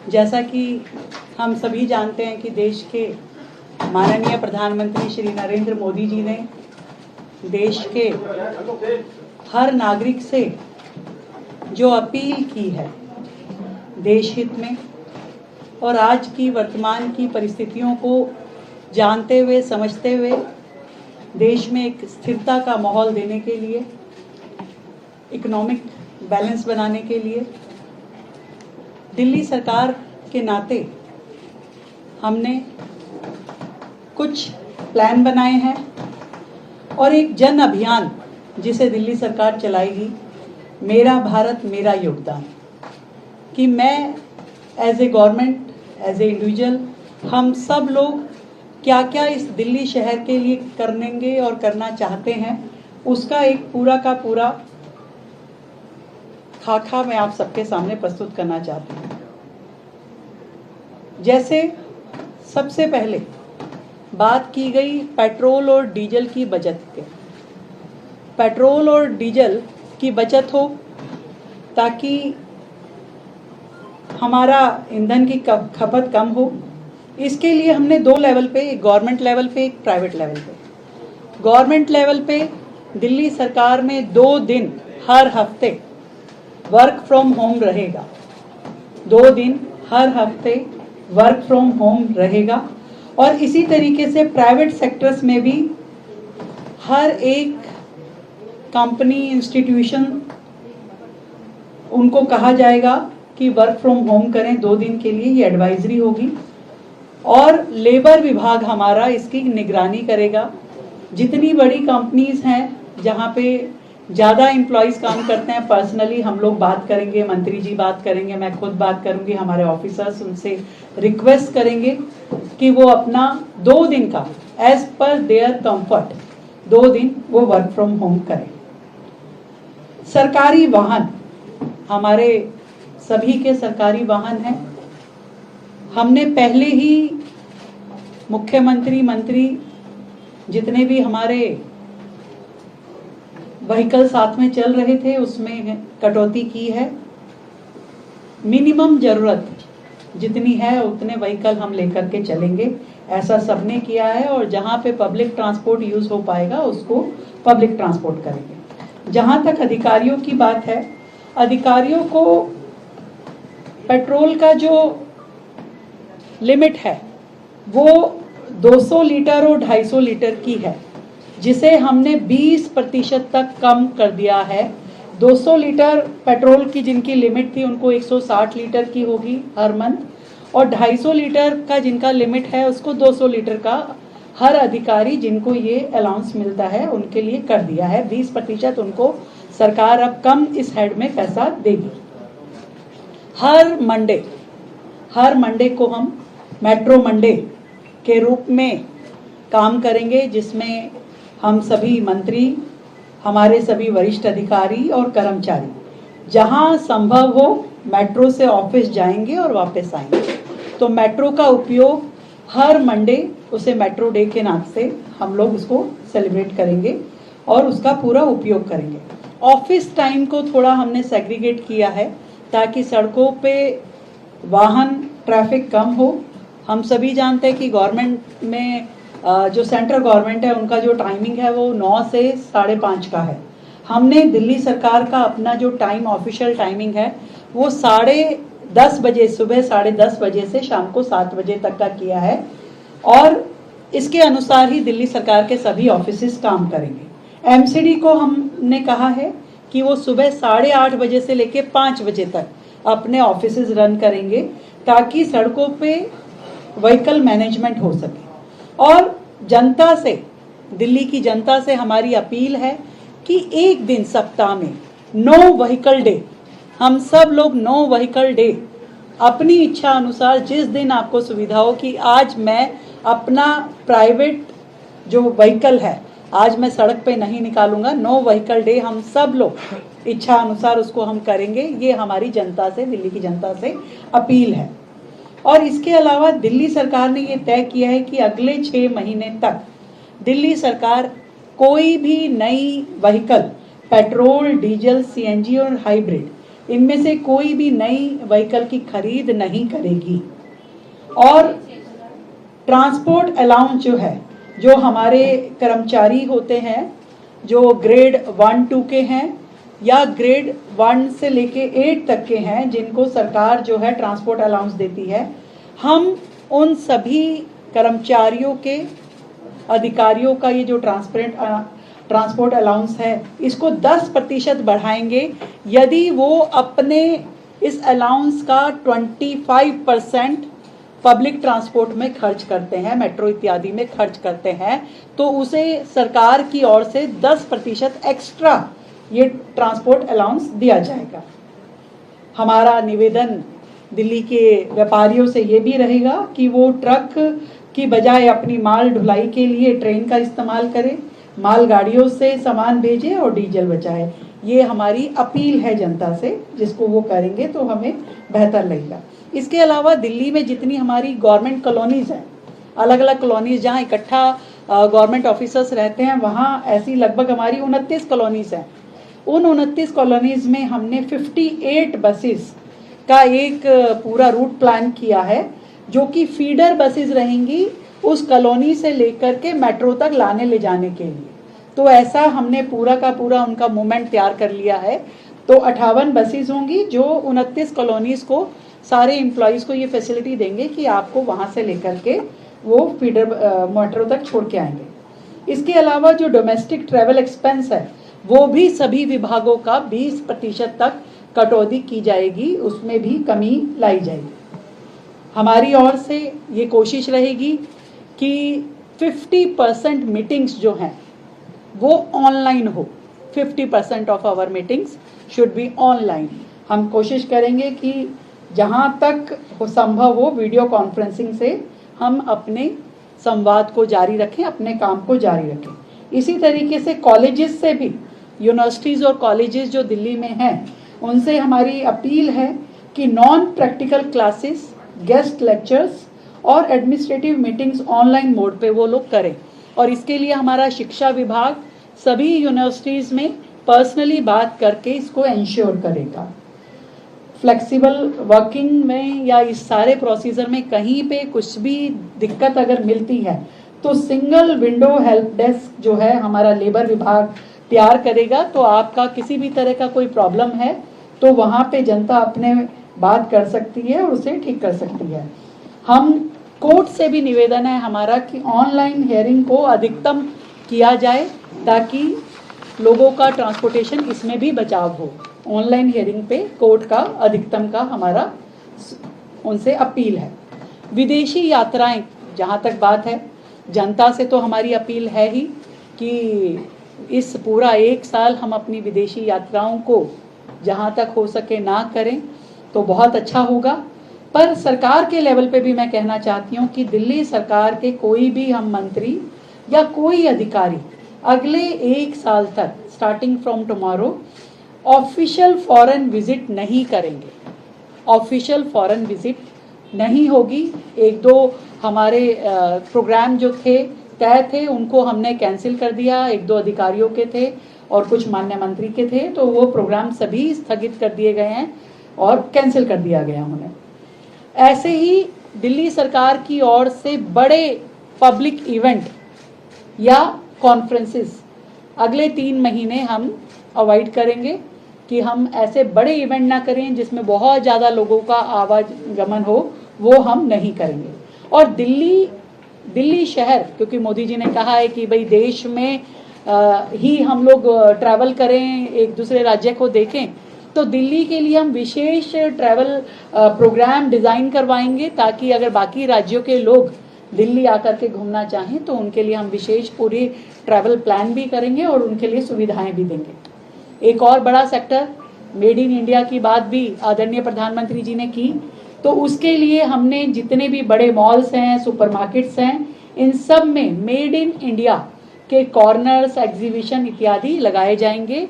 जैसा कि हम सभी जानते हैं कि देश के माननीय प्रधानमंत्री श्री नरेंद्र मोदी जी ने देश के हर नागरिक से जो अपील की है देश हित में और आज की वर्तमान की परिस्थितियों को जानते हुए समझते हुए देश में एक स्थिरता का माहौल देने के लिए, इकोनॉमिक बैलेंस बनाने के लिए दिल्ली सरकार के नाते हमने कुछ प्लान बनाए हैं और एक जन अभियान जिसे दिल्ली सरकार चलाएगी, मेरा भारत मेरा योगदान, कि मैं as a government, as a individual, हम सब लोग क्या क्या इस दिल्ली शहर के लिए करेंगे और करना चाहते हैं, उसका एक पूरा का पूरा खाका मैं आप सबके सामने प्रस्तुत करना चाहती हूँ। जैसे सबसे पहले बात की गई पेट्रोल और डीजल की बचत के, पेट्रोल और डीजल की बचत हो ताकि हमारा ईंधन की खपत कम हो। इसके लिए हमने दो लेवल पे, एक गवर्नमेंट लेवल पे, एक प्राइवेट लेवल पे। गवर्नमेंट लेवल पे दिल्ली सरकार में 2 दिन हर हफ्ते वर्क फ्रॉम होम रहेगा, 2 दिन हर हफ्ते वर्क फ्रॉम होम रहेगा। और इसी तरीके से प्राइवेट सेक्टर्स में भी हर एक कंपनी, इंस्टीट्यूशन, उनको कहा जाएगा कि वर्क फ्रॉम होम करें 2 दिन के लिए, ये एडवाइजरी होगी। और लेबर विभाग हमारा इसकी निगरानी करेगा। जितनी बड़ी कंपनीज हैं जहाँ पे ज़्यादा एम्प्लॉयज़ काम करते हैं, पर्सनली हम लोग बात करेंगे, मंत्री जी बात करेंगे, मैं खुद बात करूँगी, हमारे ऑफिसर्स, उनसे रिक्वेस्ट करेंगे कि वो अपना 2 दिन का एज पर देयर कंफर्ट 2 दिन वो वर्क फ्रॉम होम करें। सरकारी वाहन, हमारे सभी के सरकारी वाहन हैं। हमने पहले ही मुख्यमंत्री, मंत्री, जितने भी हमारे व्हीकल साथ में चल रहे थे उसमें कटौती की है। मिनिमम जरूरत जितनी है उतने व्हीकल हम लेकर के चलेंगे, ऐसा सबने किया है। और जहाँ पे पब्लिक ट्रांसपोर्ट यूज हो पाएगा उसको पब्लिक ट्रांसपोर्ट करेंगे। जहाँ तक अधिकारियों की बात है, अधिकारियों को पेट्रोल का जो लिमिट है वो 200 लीटर और 250 लीटर की है, जिसे हमने 20% तक कम कर दिया है। 200 लीटर पेट्रोल की जिनकी लिमिट थी उनको 160 लीटर की होगी हर मंथ, और 250 लीटर का जिनका लिमिट है उसको 200 लीटर का हर अधिकारी जिनको ये अलाउंस मिलता है उनके लिए कर दिया है। 20% उनको सरकार अब कम इस हेड में पैसा देगी। हर मंडे को हम मेट्रो मंडे के रूप में काम करेंगे, जिसमें हम सभी मंत्री, हमारे सभी वरिष्ठ अधिकारी और कर्मचारी जहां संभव हो मेट्रो से ऑफिस जाएंगे और वापस आएंगे। तो मेट्रो का उपयोग हर मंडे, उसे मेट्रो डे के नाम से हम लोग उसको सेलिब्रेट करेंगे और उसका पूरा उपयोग करेंगे। ऑफिस टाइम को थोड़ा हमने सेग्रीगेट किया है ताकि सड़कों पे वाहन ट्रैफिक कम हो। हम सभी जानते हैं कि गवर्नमेंट में जो सेंट्रल गवर्नमेंट है उनका जो टाइमिंग है वो 9 से 5:30 का है। हमने दिल्ली सरकार का अपना जो टाइम, ऑफिशियल टाइमिंग है वो 10:30 बजे, सुबह 10:30 बजे से शाम को 7 बजे तक का किया है। और इसके अनुसार ही दिल्ली सरकार के सभी ऑफिसेस काम करेंगे। एमसीडी को हमने कहा है कि वो सुबह 8:30 बजे से लेके 5 बजे तक अपने ऑफिसेज रन करेंगे ताकि सड़कों पे व्हीकल मैनेजमेंट हो सके। और जनता से, दिल्ली की जनता से हमारी अपील है कि एक दिन सप्ताह में नो व्हीकल डे, हम सब लोग नो व्हीकल डे अपनी इच्छा अनुसार जिस दिन आपको सुविधा हो कि आज मैं अपना प्राइवेट जो व्हीकल है आज मैं सड़क पे नहीं निकालूंगा, नो व्हीकल डे हम सब लोग इच्छा अनुसार उसको हम करेंगे। ये हमारी जनता से, दिल्ली की जनता से अपील है। और इसके अलावा दिल्ली सरकार ने ये तय किया है कि अगले 6 महीने तक दिल्ली सरकार कोई भी नई व्हीकल, पेट्रोल, डीजल, सीएनजी और हाइब्रिड, इनमें से कोई भी नई व्हीकल की खरीद नहीं करेगी। और ट्रांसपोर्ट अलाउंस जो है, जो हमारे कर्मचारी होते हैं जो ग्रेड 1-2 के हैं या ग्रेड 1 से लेके 8 तक के हैं, जिनको सरकार जो है ट्रांसपोर्ट अलाउंस देती है, हम उन सभी कर्मचारियों के अधिकारियों का ये जो ट्रांसपोर्ट अलाउंस है इसको 10% बढ़ाएंगे यदि वो अपने इस अलाउंस का 25% पब्लिक ट्रांसपोर्ट में खर्च करते हैं, मेट्रो इत्यादि में खर्च करते हैं, तो उसे सरकार की ओर से 10% एक्स्ट्रा ये ट्रांसपोर्ट अलाउंस दिया जाएगा। हमारा निवेदन दिल्ली के व्यापारियों से ये भी रहेगा कि वो ट्रक की बजाय अपनी माल ढुलाई के लिए ट्रेन का इस्तेमाल करें, माल गाड़ियों से सामान भेजें और डीजल बचाए। ये हमारी अपील है जनता से, जिसको वो करेंगे तो हमें बेहतर लगेगा। इसके अलावा दिल्ली में जितनी हमारी गवर्नमेंट कॉलोनीज हैं, अलग अलग कॉलोनीज जहाँ इकट्ठा गवर्नमेंट ऑफिसर्स रहते हैं, वहाँ ऐसी लगभग हमारी 29 कॉलोनीज हैं। उन 29 कॉलोनीज में हमने 58 बसेस का एक पूरा रूट प्लान किया है, जो कि फीडर बसेस रहेंगी उस कॉलोनी से लेकर के मेट्रो तक लाने ले जाने के लिए। तो ऐसा हमने पूरा का पूरा उनका मूवमेंट तैयार कर लिया है। तो 58 बसेस होंगी जो 29 कॉलोनीज को, सारे एम्प्लॉयज़ को ये फैसिलिटी देंगे कि आपको वहाँ से लेकर के वो फीडर मेट्रो तक छोड़ के आएंगे। इसके अलावा जो डोमेस्टिक ट्रैवल एक्सपेंस है वो भी सभी विभागों का 20% तक कटौती की जाएगी, उसमें भी कमी लाई जाएगी। हमारी ओर से ये कोशिश रहेगी कि 50% मीटिंग्स जो हैं वो ऑनलाइन हो। 50% of our meetings should be online. हम कोशिश करेंगे कि जहाँ तक संभव हो वीडियो कॉन्फ्रेंसिंग से हम अपने संवाद को जारी रखें, अपने काम को जारी रखें। इसी तरीके से कॉलेजेस से भी, यूनिवर्सिटीज़ और कॉलेजेस जो दिल्ली में हैं, उनसे हमारी अपील है कि non practical classes, guest lectures और एडमिनिस्ट्रेटिव मीटिंग्स ऑनलाइन मोड पे वो लोग करें। और इसके लिए हमारा शिक्षा विभाग सभी यूनिवर्सिटीज़ में पर्सनली बात करके इसको इंश्योर करेगा। फ्लेक्सिबल वर्किंग में या इस सारे प्रोसीजर में कहीं पे कुछ भी दिक्कत अगर मिलती है तो सिंगल विंडो हेल्प डेस्क जो है हमारा लेबर विभाग तैयार करेगा। तो आपका किसी भी तरह का कोई प्रॉब्लम है तो वहाँ पे जनता अपने बात कर सकती है और उसे ठीक कर सकती है। हम कोर्ट से भी निवेदन है हमारा कि ऑनलाइन हियरिंग को अधिकतम किया जाए ताकि लोगों का ट्रांसपोर्टेशन इसमें भी बचाव हो। ऑनलाइन हियरिंग पे कोर्ट का अधिकतम का हमारा उनसे अपील है। विदेशी यात्राएं जहाँ तक बात है, जनता से तो हमारी अपील है ही कि इस पूरा 1 साल हम अपनी विदेशी यात्राओं को जहाँ तक हो सके ना करें तो बहुत अच्छा होगा। पर सरकार के लेवल पे भी मैं कहना चाहती हूँ कि दिल्ली सरकार के कोई भी हम मंत्री या कोई अधिकारी अगले 1 साल तक starting from tomorrow official foreign visit नहीं करेंगे। ऑफिशियल फॉरेन विजिट नहीं होगी। 1-2 हमारे प्रोग्राम जो थे तय थे उनको हमने कैंसिल कर दिया। 1-2 अधिकारियों के थे और कुछ माननीय मंत्री के थे, तो वो प्रोग्राम सभी स्थगित कर दिए गए हैं और कैंसिल कर दिया गया उन्हें। ऐसे ही दिल्ली सरकार की ओर से बड़े पब्लिक इवेंट या कॉन्फ्रेंसेस अगले 3 महीने हम अवॉइड करेंगे कि हम ऐसे बड़े इवेंट ना करें जिसमें बहुत ज़्यादा लोगों का आवागमन हो, वो हम नहीं करेंगे। और दिल्ली शहर, क्योंकि मोदी जी ने कहा है कि भाई देश में ही हम लोग ट्रैवल करें, एक दूसरे राज्य को देखें, तो दिल्ली के लिए हम विशेष ट्रैवल प्रोग्राम डिज़ाइन करवाएंगे ताकि अगर बाकी राज्यों के लोग दिल्ली आकर के घूमना चाहें तो उनके लिए हम विशेष पूरी ट्रैवल प्लान भी करेंगे और उनके लिए सुविधाएं भी देंगे। एक और बड़ा सेक्टर मेड इन इंडिया की बात भी आदरणीय प्रधानमंत्री जी ने की, तो उसके लिए हमने जितने भी बड़े मॉल्स हैं, सुपरमार्केट्स हैं, इन सब में मेड इन इंडिया के कॉर्नर्स, एग्जीबिशन इत्यादि लगाए जाएंगे।